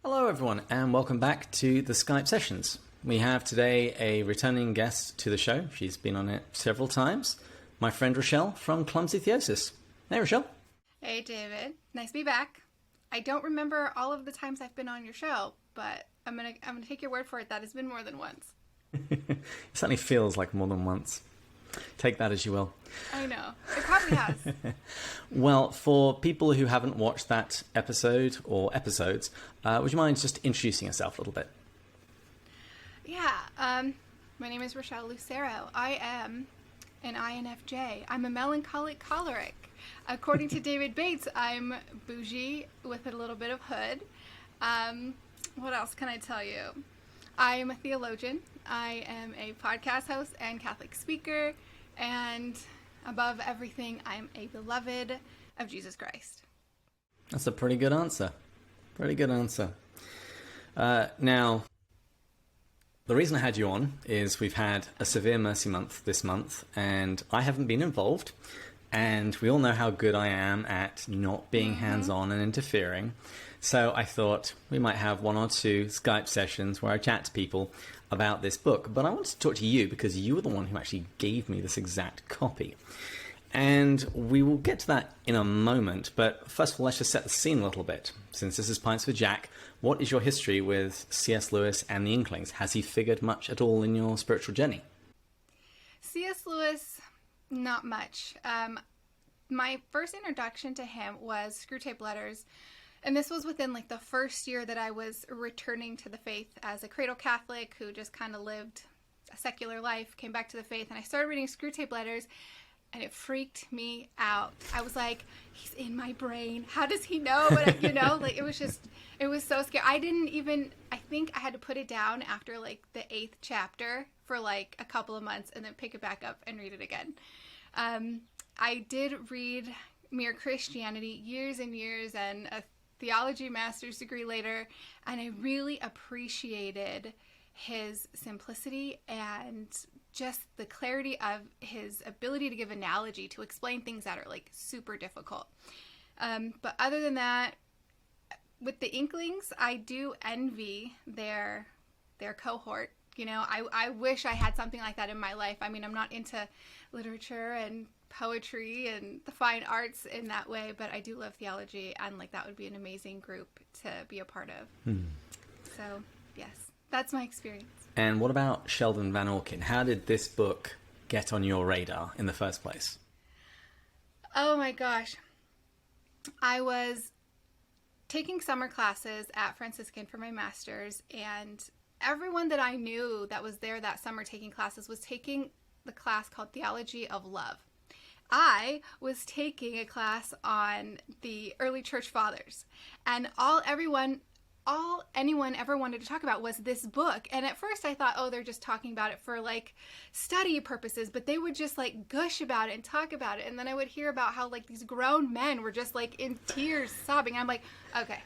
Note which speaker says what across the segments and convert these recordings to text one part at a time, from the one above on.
Speaker 1: Hello everyone and welcome back to the Skype sessions. We have today a returning guest to the show. She's been on it several times. My friend Richaél from Clumsy Theosis. Hey Richaél.
Speaker 2: Hey David, nice to be back. I don't remember all of the times I've been on your show, but I'm gonna take your word for it that has been more than once.
Speaker 1: It certainly feels like more than once. Take that as you will.
Speaker 2: I know. It probably has.
Speaker 1: Well, for people who haven't watched that episode or episodes, would you mind just introducing yourself a little bit?
Speaker 2: Yeah. My name is Richaél Lucero. I am an INFJ. I'm a melancholic choleric. According to David Bates, I'm bougie with a little bit of hood. What else can I tell you? I am a theologian. I am a podcast host and Catholic speaker. And above everything, I am a beloved of Jesus Christ.
Speaker 1: That's a pretty good answer. Pretty good answer. Now, the reason I had you on is we've had a Severe Mercy Month this month, and I haven't been involved. And we all know how good I am at not being hands-on and interfering. So I thought we might have one or two Skype sessions where I chat to people about this book. But I wanted to talk to you because you were the one who actually gave me this exact copy. And we will get to that in a moment. But first of all, let's just set the scene a little bit. Since this is Pints for Jack, what is your history with C.S. Lewis and the Inklings? Has he figured much at all in your spiritual journey?
Speaker 2: C.S. Lewis, not much. My first introduction to him was Screwtape Letters. And this was within like the first year that I was returning to the faith as a cradle Catholic who just kind of lived a secular life, came back to the faith, and I started reading Screwtape Letters, and it freaked me out. I was like, he's in my brain. How does he know? But, like it was so scary. I think I had to put it down after like the 8th chapter for like a couple of months and then pick it back up and read it again. I did read Mere Christianity years and years and a theology master's degree later, and I really appreciated his simplicity and just the clarity of his ability to give analogy to explain things that are like super difficult. But other than that, with the Inklings, I do envy their cohort. I wish I had something like that in my life. I mean, I'm not into literature and poetry and the fine arts in that way, but I do love theology, and like that would be an amazing group to be a part of. So yes, that's my experience.
Speaker 1: And what about Sheldon Vanauken? How did this book get on your radar in the first place?
Speaker 2: Oh my gosh. I was taking summer classes at Franciscan for my master's, and everyone that I knew that was there that summer taking classes was taking the class called Theology of Love. I was taking a class on the early church fathers, and all anyone ever wanted to talk about was this book. And at first I thought, oh, they're just talking about it for like study purposes, but they would just like gush about it and talk about it. And then I would hear about how like these grown men were just like in tears sobbing. I'm like, okay,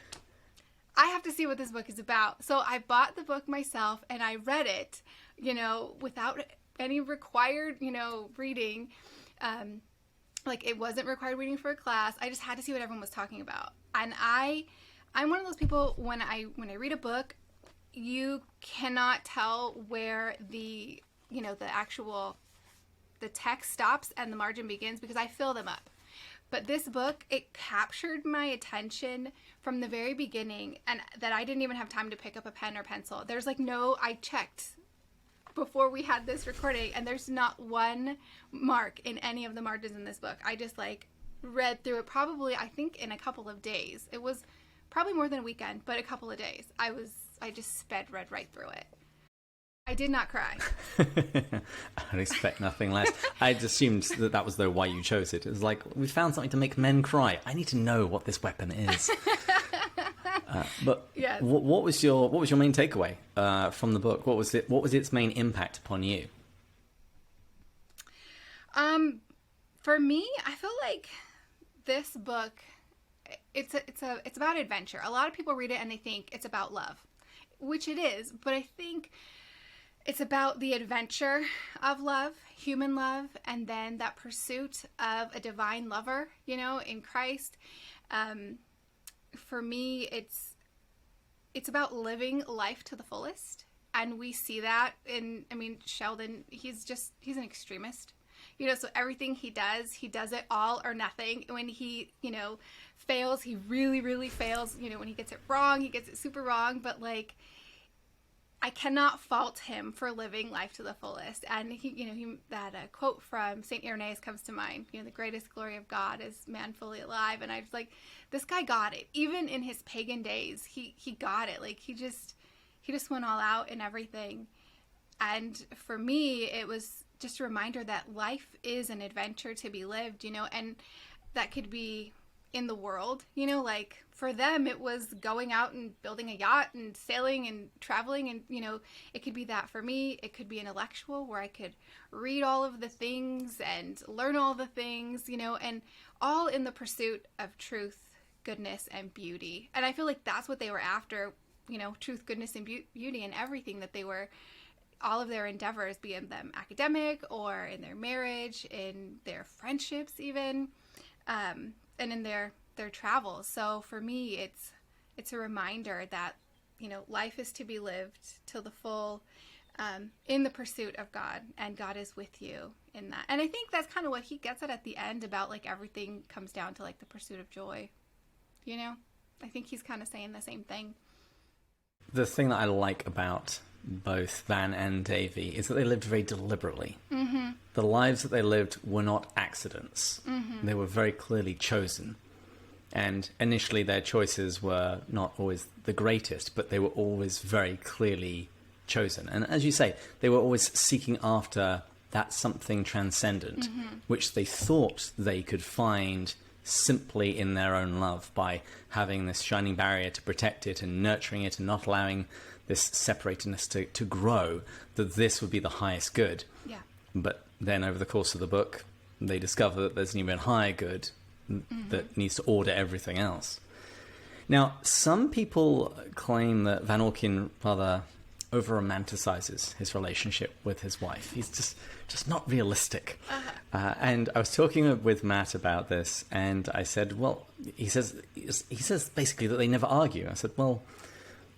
Speaker 2: I have to see what this book is about. So I bought the book myself and I read it, without any required, reading. Like it wasn't required reading for a class. I just had to see what everyone was talking about. And I'm one of those people, when I read a book, you cannot tell where the text stops and the margin begins because I fill them up. But this book, it captured my attention from the very beginning, and that I didn't even have time to pick up a pen or pencil. There's I checked before we had this recording, and there's not one mark in any of the margins in this book. I just read through it probably, I think, in a couple of days. It was probably more than a weekend, but a couple of days. I just read right through it. I did not cry.
Speaker 1: I'd expect nothing less. I'd assumed that was why you chose it. It was like, we found something to make men cry. I need to know what this weapon is. But yes. What was your main takeaway from the book? What was its main impact upon you?
Speaker 2: For me, I feel like this book, it's about adventure. A lot of people read it and they think it's about love, which it is, but I think it's about the adventure of love, human love, and then that pursuit of a divine lover, in Christ. For me, it's about living life to the fullest. And we see that in, I mean, Sheldon, he's an extremist. So everything he does it all or nothing. When he, fails, he really, really fails. When he gets it wrong, he gets it super wrong. But like, I cannot fault him for living life to the fullest. And that quote from Saint Irenaeus comes to mind. The greatest glory of God is man fully alive. And I was like, this guy got it. Even in his pagan days, he got it. Like he just went all out in everything. And for me, it was just a reminder that life is an adventure to be lived, and that could be in the world, like for them, it was going out and building a yacht and sailing and traveling. And, it could be that for me. It could be intellectual, where I could read all of the things and learn all the things, and all in the pursuit of truth, goodness, and beauty. And I feel like that's what they were after, truth, goodness, and beauty, and everything that they were, all of their endeavors, be in them academic or in their marriage, in their friendships even, and in their travels. So for me, it's a reminder that, life is to be lived to the full, in the pursuit of God, and God is with you in that. And I think that's kind of what he gets at the end, about like everything comes down to like the pursuit of joy. I think he's kind of saying the same thing.
Speaker 1: The thing that I like about both Van and Davy is that they lived very deliberately. Mm-hmm. The lives that they lived were not accidents. Mm-hmm. They were very clearly chosen. And initially their choices were not always the greatest, but they were always very clearly chosen. And as you say, they were always seeking after that something transcendent, mm-hmm. which they thought they could find simply in their own love, by having this shining barrier to protect it and nurturing it and not allowing this separatedness to grow, that this would be the highest good.
Speaker 2: Yeah.
Speaker 1: But then over the course of the book, they discover that there's an even higher good mm-hmm. that needs to order everything else. Now, some people claim that Vanauken rather over-romanticizes his relationship with his wife. He's just not realistic. Uh-huh. And I was talking with Matt about this, and I said, well, he says basically that they never argue. I said, well,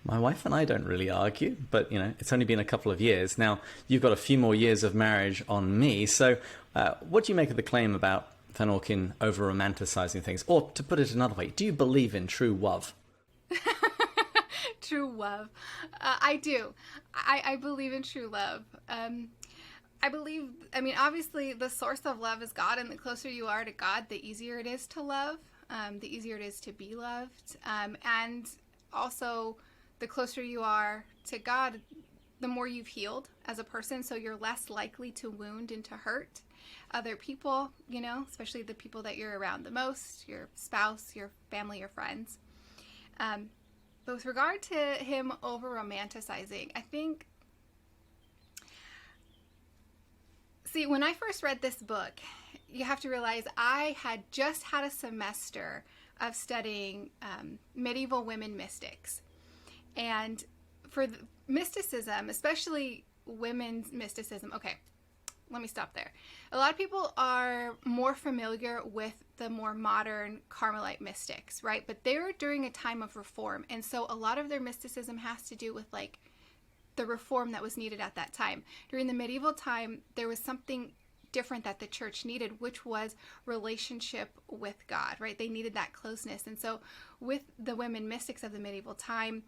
Speaker 1: my wife and I don't really argue, but, it's only been a couple of years. Now, you've got a few more years of marriage on me. So what do you make of the claim about Vanauken over-romanticizing things? Or to put it another way, do you believe in true love?
Speaker 2: True love. I do. I believe in true love. Obviously the source of love is God, and the closer you are to God, the easier it is to love, the easier it is to be loved. And also, the closer you are to God, the more you've healed as a person, so you're less likely to wound and to hurt other people, especially the people that you're around the most, your spouse, your family, your friends. But with regard to him over-romanticizing, I think... See, when I first read this book, you have to realize I had just had a semester of studying medieval women mystics. And for the mysticism, especially women's mysticism, okay, let me stop there. A lot of people are more familiar with the more modern Carmelite mystics, right? But they were during a time of reform. And so a lot of their mysticism has to do with like the reform that was needed at that time. During the medieval time, there was something different that the church needed, which was relationship with God, right? They needed that closeness. And so with the women mystics of the medieval time,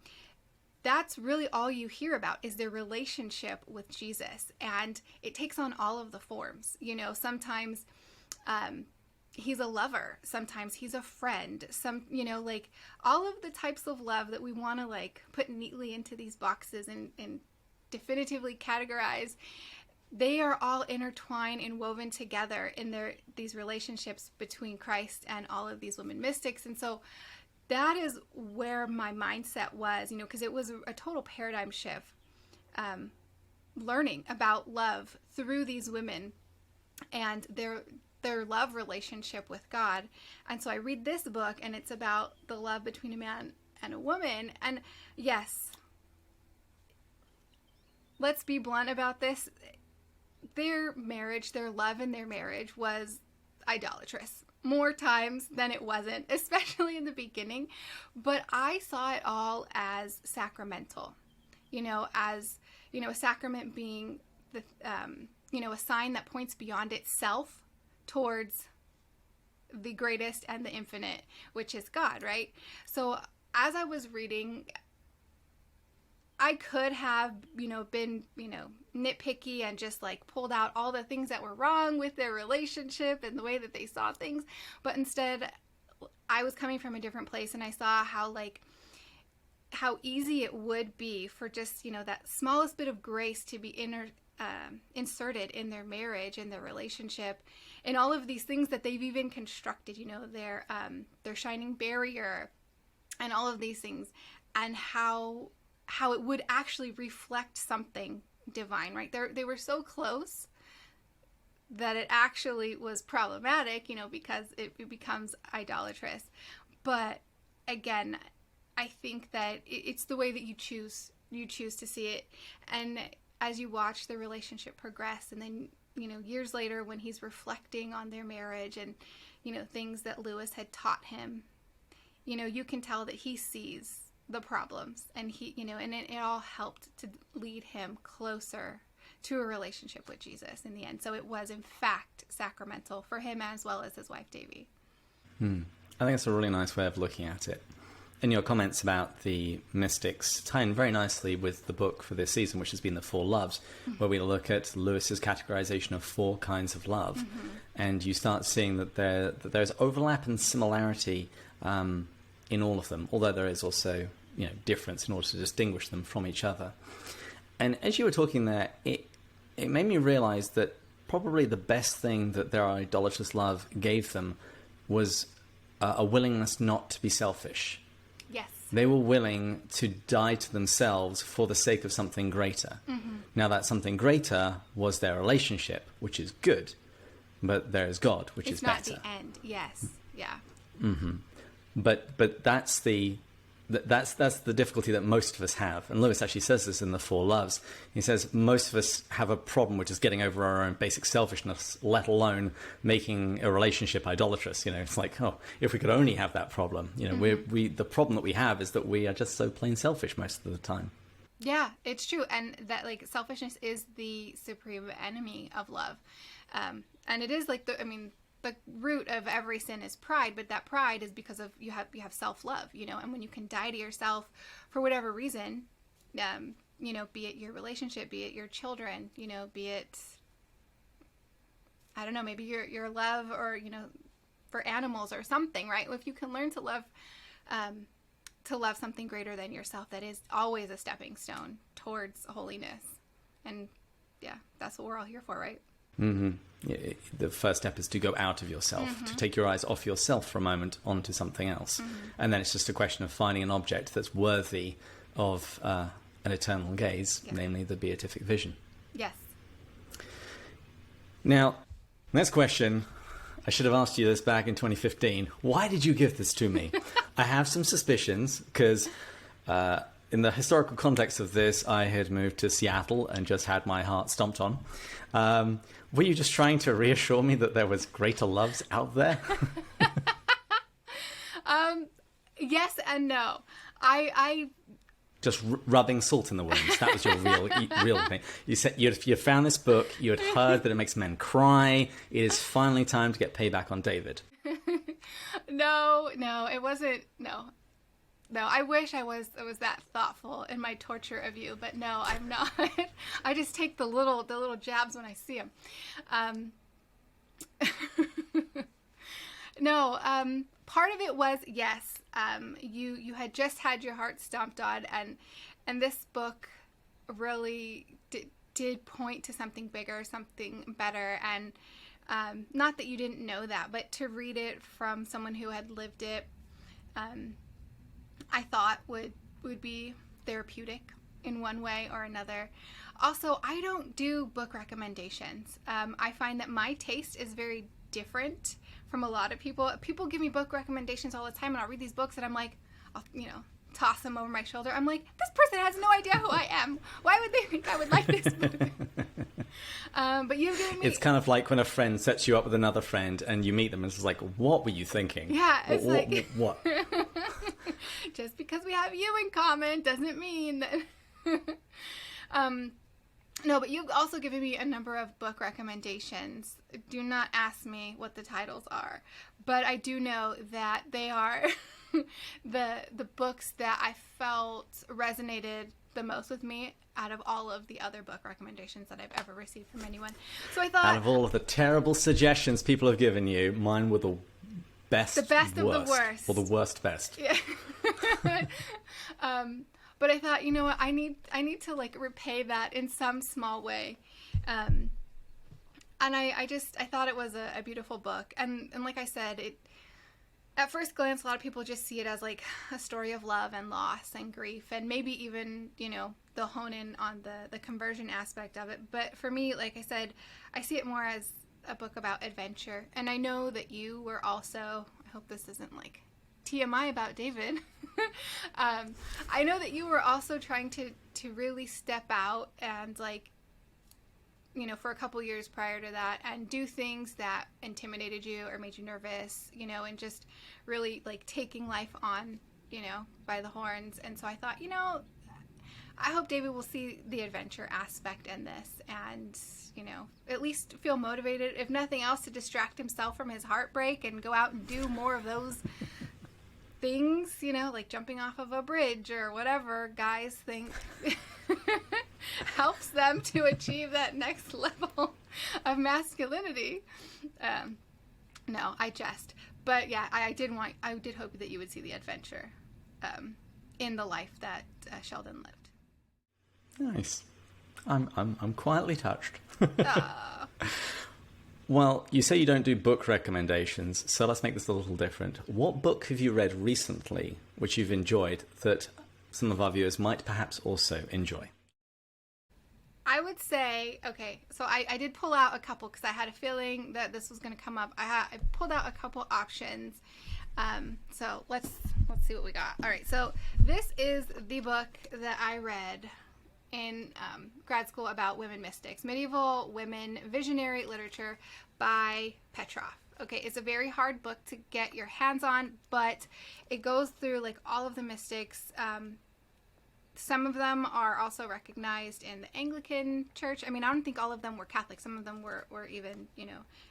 Speaker 2: that's really all you hear about is their relationship with Jesus. And it takes on all of the forms. Sometimes he's a lover. Sometimes he's a friend. All of the types of love that we want to put neatly into these boxes and definitively categorize, they are all intertwined and woven together in these relationships between Christ and all of these women mystics. And so that is where my mindset was, because it was a total paradigm shift, learning about love through these women and their love relationship with God. And so I read this book, and it's about the love between a man and a woman. And yes, let's be blunt about this. Their marriage, their love in their marriage was idolatrous. more times than it wasn't, especially in the beginning. But I saw it all as sacramental, as, a sacrament being the, a sign that points beyond itself towards the greatest and the infinite, which is God, right? So as I was reading, I could have, been, nitpicky and just like pulled out all the things that were wrong with their relationship and the way that they saw things. But instead, I was coming from a different place, and I saw how easy it would be for just, that smallest bit of grace to be inserted in their marriage and their relationship, and all of these things that they've even constructed, their shining barrier and all of these things, and how it would actually reflect something divine, right? They were so close that it actually was problematic, because it becomes idolatrous. But again, I think that it's the way that you choose to see it. And as you watch the relationship progress, and then, years later when he's reflecting on their marriage and, things that Lewis had taught him, you can tell that he sees the problems, and and it all helped to lead him closer to a relationship with Jesus in the end. So it was in fact sacramental for him as well as his wife Davy.
Speaker 1: I think it's a really nice way of looking at it. And your comments about the mystics tie in very nicely with the book for this season, which has been The Four Loves, where we look at Lewis's categorization of 4 kinds of love. And you start seeing that there's overlap and similarity in all of them, although there is also difference in order to distinguish them from each other. And as you were talking there, it made me realize that probably the best thing that their idolatrous love gave them was a willingness not to be selfish.
Speaker 2: Yes.
Speaker 1: They were willing to die to themselves for the sake of something greater. Now, that something greater was their relationship, which is good, but there is God, which is better.
Speaker 2: It's not the end. Yes. Yeah.
Speaker 1: But that's the difficulty that most of us have. And Lewis actually says this in The Four Loves. He says most of us have a problem which is getting over our own basic selfishness, let alone making a relationship idolatrous. It's like, oh, if we could only have that problem. The problem that we have is that we are just so plain selfish most of the time.
Speaker 2: Yeah, it's true. And that selfishness is the supreme enemy of love. And it is the root of every sin is pride, but that pride is because of you have self-love, and when you can die to yourself for whatever reason, be it your relationship, be it your children, be it, I don't know, maybe your love or, for animals or something, right? If you can learn to love something greater than yourself, that is always a stepping stone towards holiness. And yeah, that's what we're all here for, right?
Speaker 1: The first step is to go out of yourself, to take your eyes off yourself for a moment onto something else. And then it's just a question of finding an object that's worthy of an eternal gaze, namely the beatific vision.
Speaker 2: Yes.
Speaker 1: Now, next question. I should have asked you this back in 2015. Why did you give this to me? I have some suspicions because in the historical context of this, I had moved to Seattle and just had my heart stomped on. Were you just trying to reassure me that there was greater loves out there?
Speaker 2: Yes and no. I
Speaker 1: just rubbing salt in the wounds. That was your real thing. You said you found this book. You had heard that it makes men cry. It is finally time to get payback on David.
Speaker 2: No, it wasn't. No, I wish I was that thoughtful in my torture of you, but no, I'm not. I just take the little jabs when I see them. No, part of it was, yes, you had just had your heart stomped on, and this book really did point to something bigger, something better, and not that you didn't know that, but to read it from someone who had lived it, I thought would be therapeutic in one way or another. Also, I don't do book recommendations. I find that my taste is very different from a lot of people. People give me book recommendations all the time, and I'll read these books, and I'm like, I'll, toss them over my shoulder. I'm like, this person has no idea who I am. Why would they think I would like this book? But you've given me...
Speaker 1: It's kind of like when a friend sets you up with another friend and you meet them and it's like, what were you thinking?
Speaker 2: Yeah, it's
Speaker 1: what?
Speaker 2: Just because we have you in common doesn't mean that... No, but you've also given me a number of book recommendations. Do not ask me what the titles are, but I do know that they are the books that I felt resonated the most with me out of all of the other book recommendations that I've ever received from anyone. So I thought,
Speaker 1: out of all of the terrible suggestions people have given you, mine were the best
Speaker 2: of the worst.
Speaker 1: Or the worst best.
Speaker 2: Yeah. But I thought, you know what, I need to like repay that in some small way. And I thought it was a beautiful book. And like I said, at first glance, a lot of people just see it as like a story of love and loss and grief, and maybe even, they'll hone in on the conversion aspect of it. But for me, like I said, I see it more as a book about adventure. And I know that you were also, I hope this isn't like TMI about David. I know that you were also trying to really step out and for a couple years prior to that, and do things that intimidated you or made you nervous, and just really like taking life on, by the horns. And so I thought, I hope David will see the adventure aspect in this and, at least feel motivated, if nothing else, to distract himself from his heartbreak and go out and do more of those things, like jumping off of a bridge or whatever guys think helps them to achieve that next level of masculinity. No, I jest. But yeah, I did hope that you would see the adventure in the life that Sheldon lived.
Speaker 1: Nice. I'm quietly touched. Well, you say you don't do book recommendations, so let's make this a little different. What book have you read recently which you've enjoyed that some of our viewers might perhaps also enjoy?
Speaker 2: I would say, okay, so I did pull out a couple because I had a feeling that this was going to come up. I pulled out a couple options. So let's see what we got. All right, so this is the book that I read in grad school about women mystics, medieval women visionary literature by Petrov. Okay, it's a very hard book to get your hands on, but it goes through like all of the mystics. Some of them are also recognized in the Anglican Church. I mean, I don't think all of them were Catholic. Some of them were even,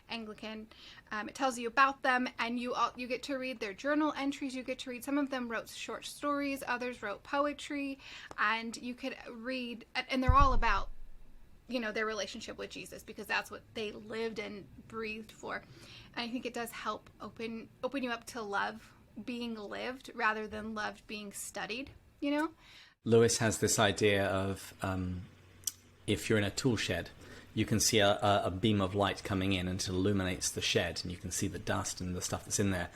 Speaker 2: Anglican. It tells you about them, and you get to read their journal entries. You get to read, some of them wrote short stories, others wrote poetry, and you could read, and they're all about, their relationship with Jesus, because that's what they lived and breathed for. And I think it does help open you up to love being lived rather than love being studied,
Speaker 1: Lewis has this idea of if you're in a tool shed, you can see a beam of light coming in and it illuminates the shed, and you can see the dust and the stuff that's in there.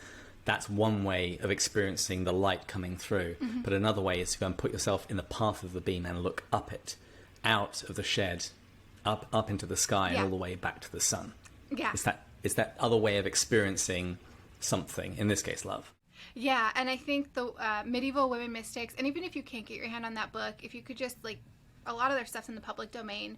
Speaker 1: That's one way of experiencing the light coming through. Mm-hmm. But another way is to go and put yourself in the path of the beam and look up it, out of the shed, up into the sky, and all the way back to the sun.
Speaker 2: Yeah.
Speaker 1: It's that other way of experiencing something, in this case, love.
Speaker 2: Yeah, and I think the medieval women mystics, and even if you can't get your hand on that book, if you could just, a lot of their stuff's in the public domain,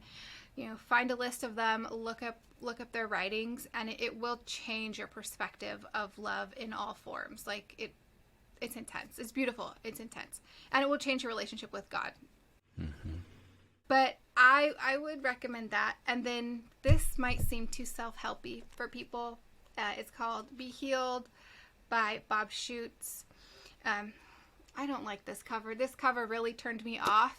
Speaker 2: find a list of them, look up their writings, and it will change your perspective of love in all forms. It's intense. It's beautiful. It's intense. And it will change your relationship with God. Mm-hmm. But I would recommend that. And then this might seem too self-helpy for people. It's called Be Healed by Bob Schutz. I don't like this cover. This cover really turned me off.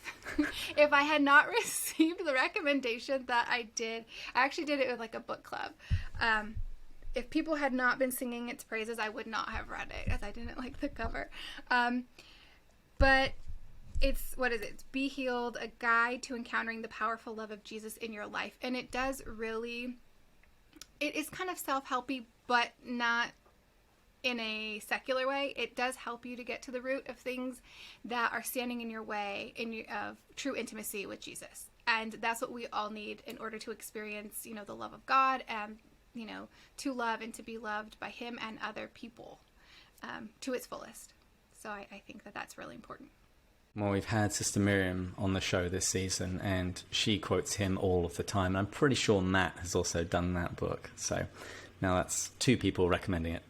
Speaker 2: If I had not received the recommendation that I did, I actually did it with a book club. If people had not been singing its praises, I would not have read it, as I didn't like the cover. But what is it? It's Be Healed, a guide to encountering the powerful love of Jesus in your life. And it does really, it is kind of self-helpy, but not in a secular way. It does help you to get to the root of things that are standing in your way of true intimacy with Jesus. And that's what we all need in order to experience, the love of God and, to love and to be loved by Him and other people to its fullest. So I think that that's really important.
Speaker 1: Well, we've had Sister Miriam on the show this season, and she quotes him all of the time. And I'm pretty sure Matt has also done that book. So now that's 2 people recommending it.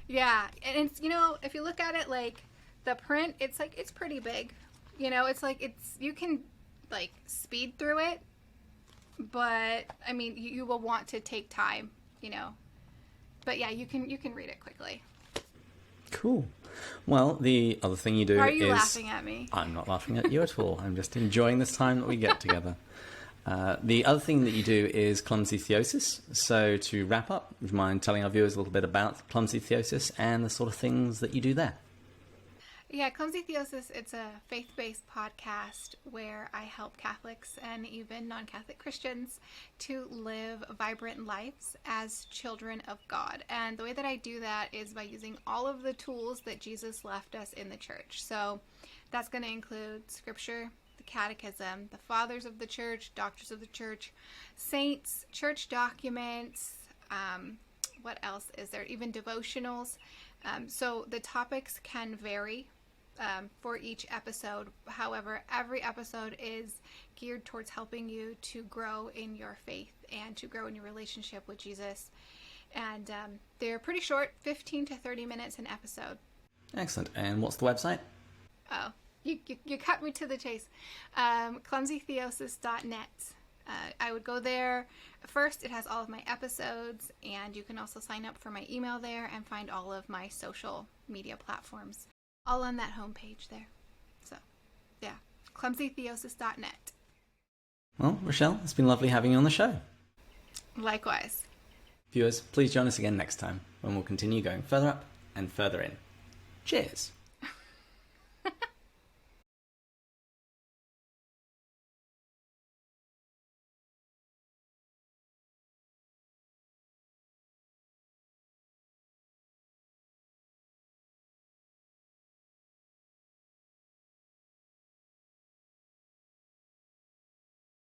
Speaker 2: Yeah, and it's, if you look at it, like, the print, it's pretty big. You can, like, speed through it, but, I mean, you will want to take time, But yeah, you can read it quickly.
Speaker 1: Cool. Well, the other thing you do is...
Speaker 2: Are you laughing at me?
Speaker 1: I'm not laughing at you at all. I'm just enjoying this time that we get together. The other thing that you do is Clumsy Theosis. So to wrap up, would you mind telling our viewers a little bit about Clumsy Theosis and the sort of things that you do there?
Speaker 2: Yeah, Clumsy Theosis, it's a faith-based podcast where I help Catholics and even non-Catholic Christians to live vibrant lives as children of God. And the way that I do that is by using all of the tools that Jesus left us in the church. So that's going to include scripture, the catechism, the fathers of the church, doctors of the church, saints, church documents, what else is there? Even devotionals. So the topics can vary for each episode. However, every episode is geared towards helping you to grow in your faith and to grow in your relationship with Jesus. And they're pretty short, 15 to 30 minutes an episode.
Speaker 1: Excellent. And what's the website?
Speaker 2: Oh, you cut me to the chase. Clumsytheosis.net. I would go there. First, it has all of my episodes, and you can also sign up for my email there and find all of my social media platforms all on that homepage there. So, yeah, clumsytheosis.net.
Speaker 1: Well, Richaél, it's been lovely having you on the show.
Speaker 2: Likewise.
Speaker 1: Viewers, please join us again next time when we'll continue going further up and further in. Cheers.